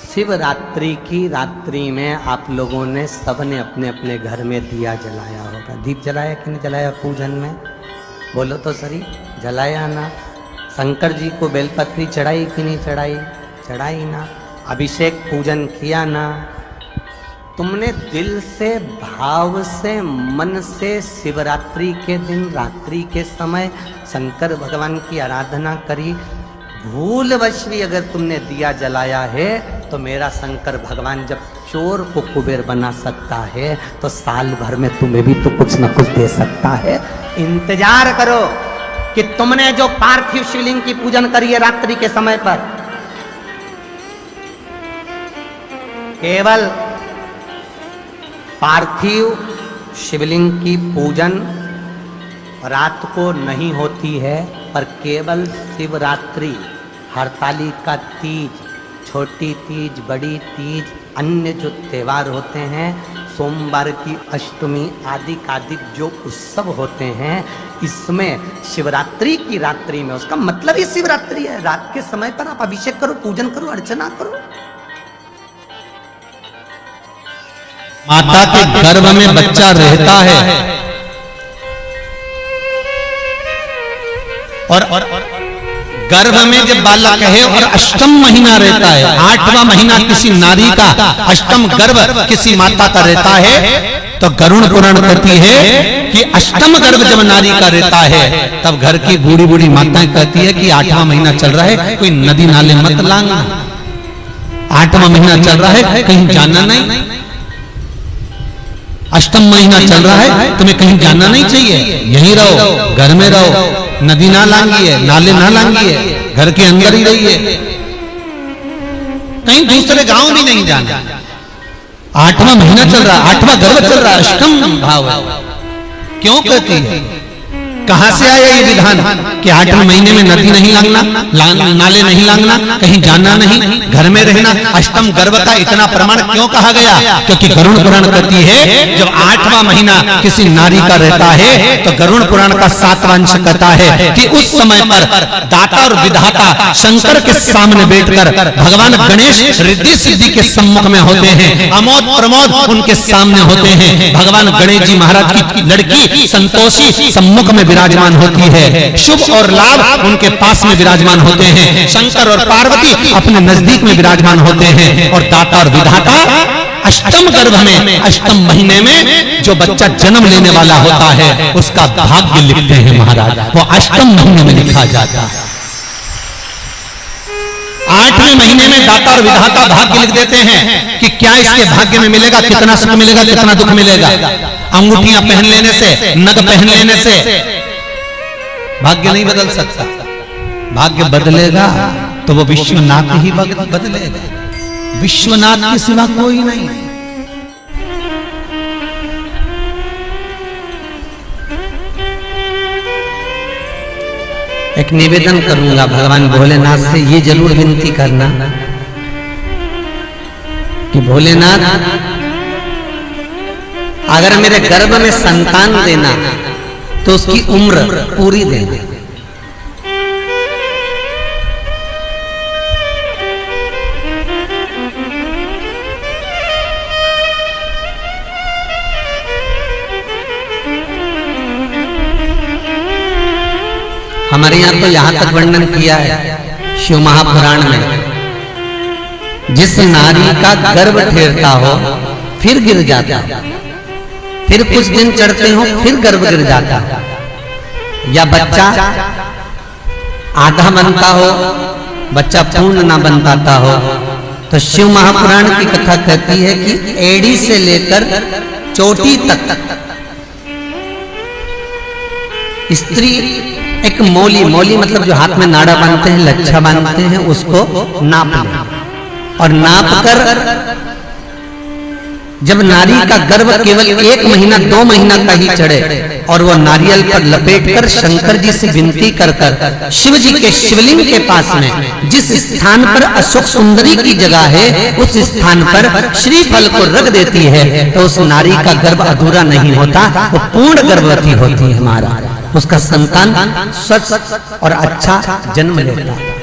शिवरात्रि की रात्रि में आप लोगों ने सबने अपने अपने घर में दिया जलाया होगा। दीप जलाया कि नहीं जलाया पूजन में? बोलो तो सही, जलाया ना? शंकर जी को बेलपत्री चढ़ाई कि नहीं चढ़ाई? चढ़ाई ना? अभिषेक पूजन किया ना? तुमने दिल से, भाव से, मन से शिवरात्रि के दिन रात्रि के समय शंकर भगवान की आराधना करी। भूलवश भी अगर तुमने दिया जलाया है तो मेरा शंकर भगवान जब चोर को कुबेर बना सकता है तो साल भर में तुम्हें भी तो कुछ न कुछ दे सकता है। इंतजार करो कि तुमने जो पार्थिव शिवलिंग की पूजन करी है रात्रि के समय पर, केवल पार्थिव शिवलिंग की पूजन रात को नहीं होती है, पर केवल शिवरात्रि, हरतालिका तीज, छोटी तीज, बड़ी तीज, अन्य जो त्यौहार होते हैं, सोमवार की अष्टमी आदि आदि जो उत्सव होते हैं, इसमें शिवरात्रि की रात्रि में, उसका मतलब ही शिवरात्रि है। रात के समय पर आप अभिषेक करो, पूजन करो, अर्चना करो। माता के गर्भ में बच्चा रहता है और गर्भ में जब बालक है और अष्टम महीना रहता है, 8वां महीना किसी नारी का, अष्टम गर्भ किसी माता का रहता है, तो गरुड़ पुराण कहती है कि अष्टम गर्भ जब नारी का रहता है तब घर की बूढ़ी बूढ़ी माताएं कहती है कि 8वां महीना चल रहा है, कोई नदी नाले मत लांघना, 8वां महीना चल रहा है, कहीं जाना नहीं, अष्टम महीना चल रहा है, तुम्हें कहीं जाना नहीं चाहिए, यहीं रहो, घर में रहो, नदी ना लांघिए, नाले ना लांघिए, घर के अंदर ही रहिए, कहीं दूसरे गांव भी नहीं जाना। 8वां महीना चल रहा है, 8वां गर्भ चल रहा है, अष्टम भाव है। क्यों कहती है? कहां से आया ये विधान कि 8वें महीने में नदी नहीं लांघना, नाले नहीं लांघना, कहीं जाना नहीं, घर में रहना? अष्टम गर्भ का इतना प्रमाण क्यों कहा गया? क्योंकि गरुड़ पुराण कहती है जब 8वां महीना किसी नारी का रहता है तो गरुड़ पुराण का 7वां अंश कहता है कि उस समय पर दाता और विधाता शंकर के सामने बैठकर भगवान गणेश रिद्धि सिद्धि के सम्मुख में होते हैं, अमोद प्रमोद उनके सामने होते हैं, भगवान गणेश जी महाराज की लड़की संतोषी सम्मुख में विराजमान होती है, शुभ और लाभ उनके पास में विराजमान होते हैं, शंकर और पार्वती अपने नजदीक में विराजमान होते हैं, और दाता और विधाता अष्टम गर्भ में, अष्टम महीने में जो बच्चा जन्म लेने वाला होता है उसका भाग्य लिखते हैं महाराज, वो अष्टम महीने में लिखा जाता है। 8वें महीने में दाता और विधाता भाग्य लिख देते हैं कि क्या इसके भाग्य में मिलेगा, कितना सुख मिलेगा, कितना दुख मिलेगा। अंगूठियां पहन लेने से, नग पहन लेने से भाग्य नहीं बदल सकता, भाग्य बदलेगा तो वो विश्वनाथ ही बदलेगा, विश्वनाथ के सिवा कोई नहीं। एक निवेदन करूंगा भगवान भोलेनाथ से, ये जरूर विनती करना कि भोलेनाथ अगर मेरे गर्भ में संतान देना तो उसकी उम्र पूरी देना। हमारे यहाँ तो यहाँ तक वर्णन किया है शिव महापुराण में, जिस नारी का गर्भ ठेरता हो फिर गिर जाता, फिर कुछ दिन चढ़ते हो फिर गर्भ गिर जाता, या बच्चा आधा बनता हो, बच्चा पूर्ण ना बन पाता हो, तो शिव महापुराण की कथा कहती है कि एड़ी से लेकर चोटी तक स्त्री एक मौली, मौली मतलब जो हाथ में नाड़ा बांधते हैं, लच्छा बांधते हैं, उसको नाप ले, और नाप कर जब नारी का गर्भ केवल 1 महीना 2 महीना का ही चढ़े और वो नारियल पर लपेटकर शंकर जी से विनती कर कर शिव जी के शिवलिंग के पास में जिस स्थान पर अशोक सुंदरी की जगह है उस स्थान पर श्रीफल को रख देती है तो उस नारी का गर्भ अधूरा नहीं होता, वो पूर्ण गर्भवती होती है, हमारा उसका संतान स्वस्थ और अच्छा जन्म लेता है।